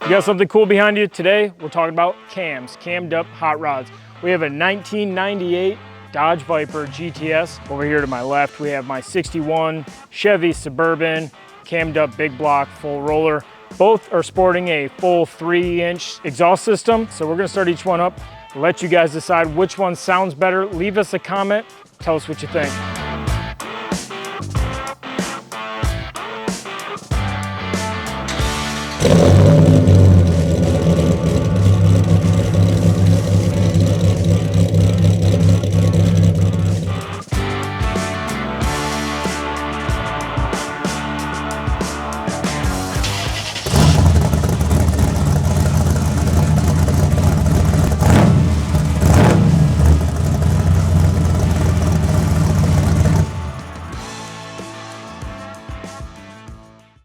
We got something cool behind you today. We're talking about cams, cammed up hot rods. We have a 1998 Dodge Viper GTS. Over here to my left, we have my 61 Chevy Suburban, cammed up big block, full roller. Both are sporting a full 3-inch exhaust system. So we're gonna start each one up, let you guys decide which one sounds better. Leave us a comment, tell us what you think.